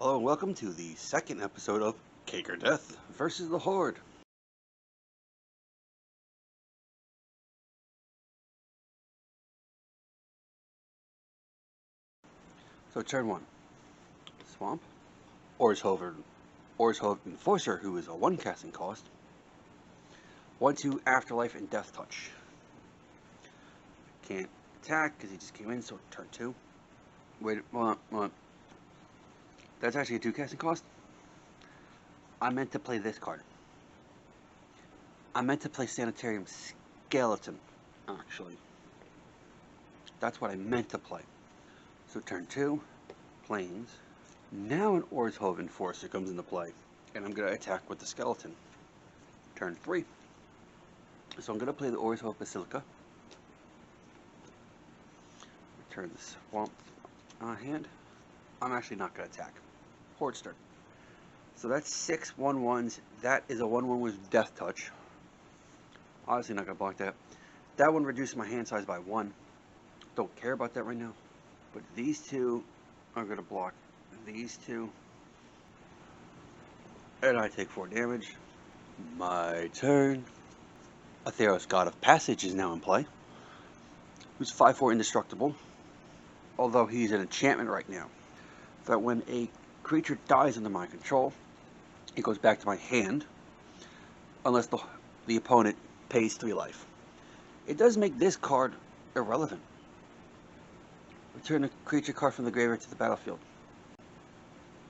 Hello and welcome to the second episode of Cake or Death versus the Horde. So turn 1, Swamp, Orzhov Enforcer, who is a 1 casting cost, 1/2 Afterlife and Death Touch. Can't attack because he just came in, so turn 2. Wait, hold on. That's actually a 2 casting cost? I meant to play this card. I meant to play Sanitarium Skeleton, actually. That's what I meant to play. So turn 2, Plains. Now an Orzhov Enforcer comes into play, and I'm going to attack with the Skeleton. Turn 3. So I'm going to play the Orzhov Basilica. Return the Swamp hand. I'm actually not going to attack. Horde's turn. So that's 6 1/1s. That is a 1/1 with Death Touch. Obviously not going to block that. That one reduced my hand size by 1. Don't care about that right now. But these two are going to block these two. And I take 4 damage. My turn. Atheros, God of Passage, is now in play. Who's 5/4 indestructible. Although he's an enchantment right now. That when a creature dies under my control, it goes back to my hand. Unless the opponent pays 3 life. It does make this card irrelevant. Return a creature card from the graveyard to the battlefield.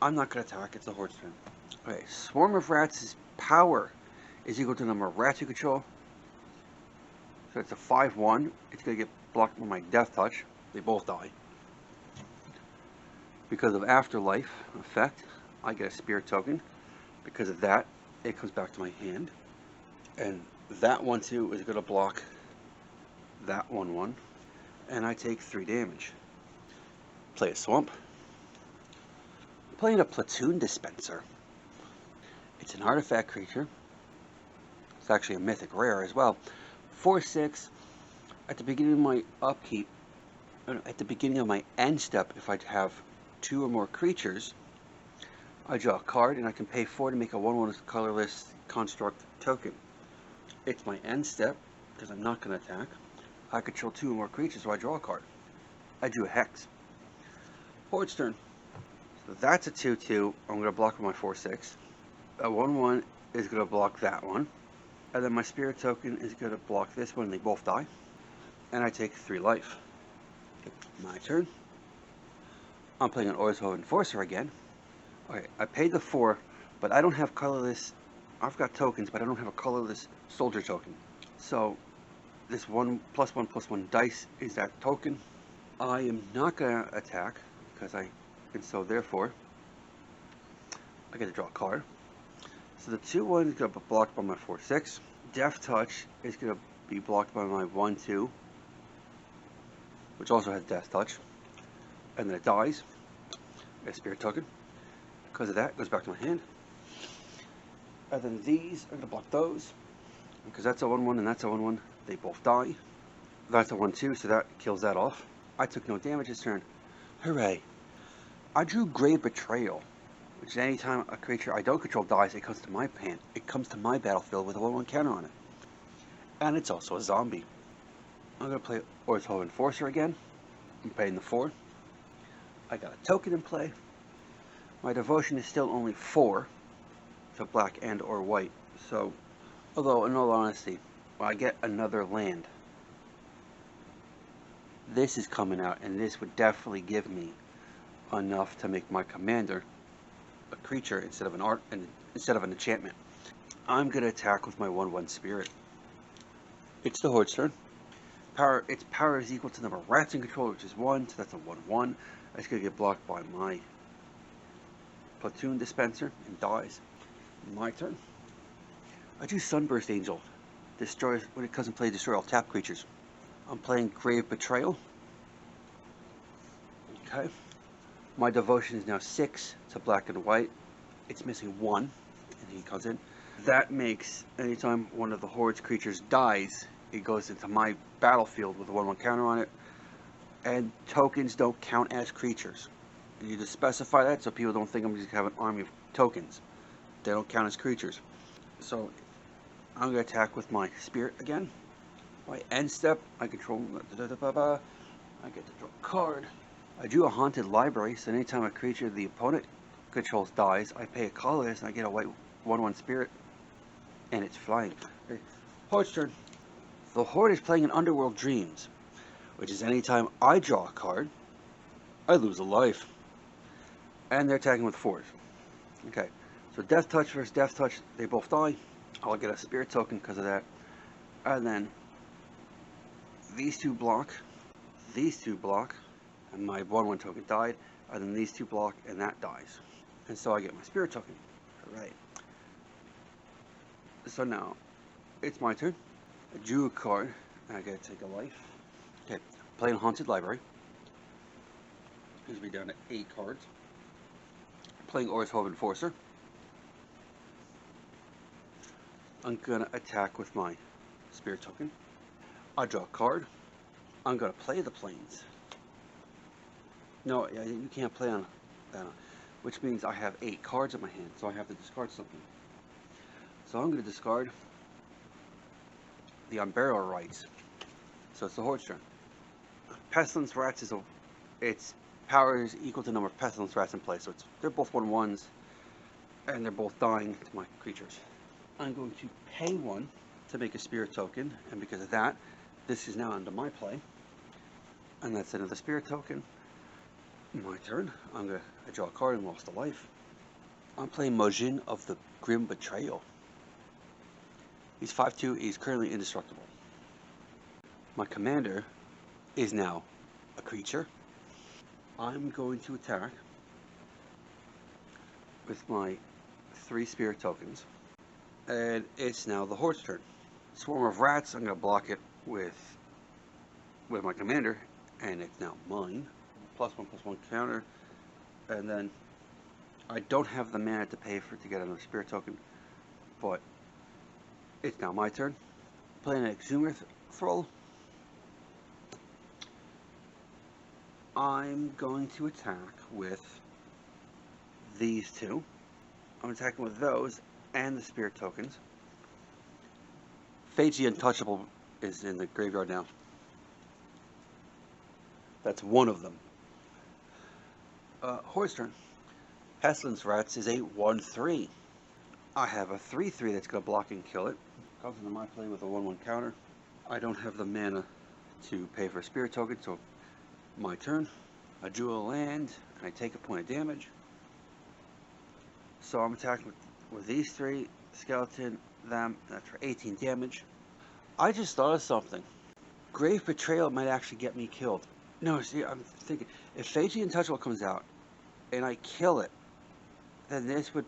I'm not going to attack, it's the Horde's turn. Okay, Swarm of Rats' power is equal to the number of rats you control. So it's a 5/1. It's going to get blocked by my Death Touch. They both die. Because of Afterlife effect, I get a Spirit token. Because of that, it comes back to my hand. And that 1/2 is going to block that 1/1. And I take 3 damage. Play a Swamp. I'm playing a Platoon Dispenser. It's an artifact creature. It's actually a mythic rare as well. 4/6. At the beginning of my upkeep, at the beginning of my end step, if I have 2 or more creatures, I draw a card and I can pay 4 to make a 1/1 colorless construct token. It's my end step because I'm not going to attack. I control 2 or more creatures, so I draw a card. I drew a Hex. Horde's turn. So that's a 2/2. I'm going to block with my 4/6. A 1/1 is going to block that one. And then my Spirit token is going to block this one, and they both die. And I take 3 life. My turn. I'm playing an Orzhov Enforcer again. Okay, I paid the 4, but I don't have colorless. I've got tokens, but I don't have a colorless soldier token. So this 1+1/+1 dice is that token. I am not going to attack because and so therefore I get to draw a card. So the 2/1 is going to be blocked by my 4/6. Death Touch is going to be blocked by my 1/2, which also has Death Touch. And then it dies. A Spirit token. Because of that, it goes back to my hand. And then these are going to block those. Because that's a 1/1 and that's a 1/1. They both die. That's a 1/2, so that kills that off. I took no damage this turn. Hooray. I drew Grave Betrayal, which is anytime a creature I don't control dies, it comes to my hand. It comes to my battlefield with a 1/1 counter on it. And it's also a zombie. I'm going to play Orzhov Enforcer again. I'm paying the 4. I got a token in play. My devotion is still only 4, so black and or white. So, although in all honesty, when I get another land, this is coming out, and this would definitely give me enough to make my commander a creature instead of an enchantment. I'm gonna attack with my 1/1 Spirit. It's the Horde's turn. Its power is equal to the number of rats in control, which is 1, so that's a 1/1. It's gonna get blocked by my Platoon Dispenser and dies. My turn. I do Sunburst Angel. Destroys when it comes and play, destroy all tap creatures. I'm playing Grave Betrayal. Okay. My devotion is now 6 to black and white. It's missing 1, and he comes in. That makes anytime one of the Horde's creatures dies, it goes into my battlefield with a 1/1 counter on it. And tokens don't count as creatures. You need to specify that so people don't think I'm just have an army of tokens. They don't count as creatures. So I'm going to attack with my spirit again. My end step, I control. I get to draw a card. I drew a haunted library, so anytime a creature the opponent controls dies, I pay a colorless and I get a white 1/1 spirit, and it's flying. Okay. Horde's turn. The Horde is playing in Underworld Dreams, which is anytime I draw a card, I lose a life. And they're attacking with 4s. Okay, so Death Touch versus Death Touch, they both die. I'll get a spirit token because of that. And then these two block, and my 1/1 token died. And then these two block, and that dies. And so I get my spirit token. Alright. So now, it's my turn. I drew a card, and I get to take a life. Okay, playing Haunted Library. Brings me down to 8 cards. Playing Orzhov Enforcer. I'm gonna attack with my spirit token. I draw a card. I'm gonna play the planes. No, you can't play on that, which means I have 8 cards in my hand, so I have to discard something. So I'm gonna discard the Unburial Rites. So it's the Horde's turn. Pestilence Rats is its power is equal to the number of Pestilence Rats in play, so they're both 1/1s, and they're both dying to my creatures. I'm going to pay 1 to make a spirit token, and because of that, this is now under my play, and that's another spirit token. My turn. I draw a card and lost a life. I'm playing Mojin of the Grim Betrayal. He's 5/2. He's currently indestructible. My commander is now a creature. I'm going to attack with my 3 spirit tokens, and it's now the Horde's turn. Swarm of Rats, I'm going to block it with my commander, and it's now mine. +1/+1 counter, and then I don't have the mana to pay for it to get another spirit token, but it's now my turn. Playing an Exhumer Thrall. I'm going to attack with these 2. I'm attacking with those and the spirit tokens. Phage the Untouchable is in the graveyard now. That's one of them. Horde's turn. Pestilence Rats is a 1/3. I have a 3/3 that's going to block and kill it. Comes into my play with a 1/1 counter. I don't have the mana to pay for a spirit token, so my turn. I drew a land, and I take a point of damage. So I'm attacking with these 3, skeleton, them, that's for 18 damage. I just thought of something. Grave Betrayal might actually get me killed. No, see, I'm thinking, if Phage the Untouchable comes out, and I kill it, then this would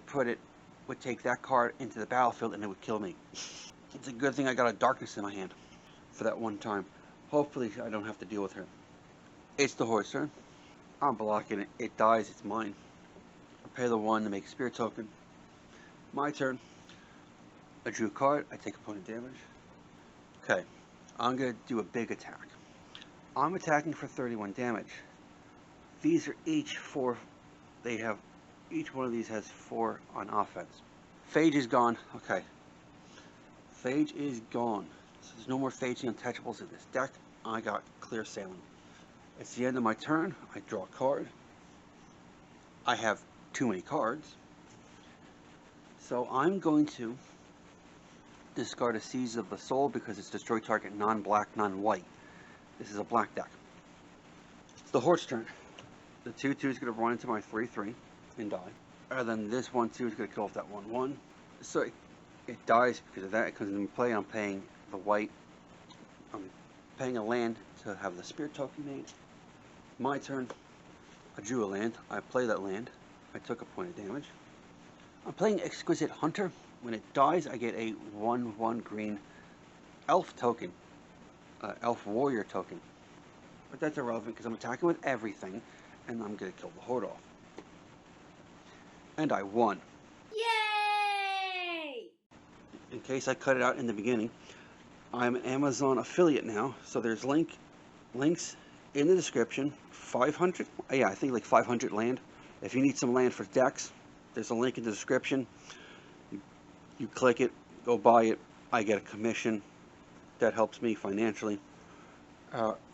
take that card into the battlefield, and it would kill me. It's a good thing I got a Darkness in my hand for that one time. Hopefully I don't have to deal with her. It's the Horde's turn. I'm blocking it. It dies. It's mine. I pay the 1 to make a spirit token. My turn. I drew a card. I take a point of damage. Okay. I'm going to do a big attack. I'm attacking for 31 damage. These are each 4. Each one of these has 4 on offense. Phage is gone. Okay. Phage is gone. So there's no more Phage the Untouchables in this deck. I got clear sailing. It's the end of my turn. I draw a card. I have too many cards. So I'm going to discard a Seize of the Soul because it's destroy target non-black, non-white. This is a black deck. It's the Horde's turn. The 2/2 is going to run into my 3/3 and die. And then this 1/2 is going to kill off that 1/1. So it dies because of that. It comes into play. I'm paying the white. I'm paying a land to have the spirit token made. My turn. I drew a land. I play that land. I took a point of damage. I'm playing Exquisite Hunter. When it dies, I get a 1/1 green elf token. Elf warrior token. But that's irrelevant because I'm attacking with everything, and I'm going to kill the Horde off. And I won. Yay! In case I cut it out in the beginning, I'm an Amazon affiliate now, so there's links in the description. 500, yeah, I think like 500 land. If you need some land for decks, there's a link in the description. You click it, go buy it. I get a commission. That helps me financially.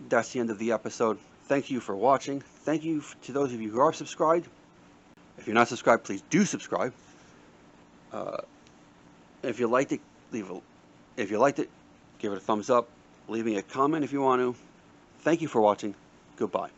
That's the end of the episode. Thank you for watching. Thank you to those of you who are subscribed. If you're not subscribed, please do subscribe. If you liked it, give it a thumbs up. Leave me a comment if you want to. Thank you for watching. Goodbye.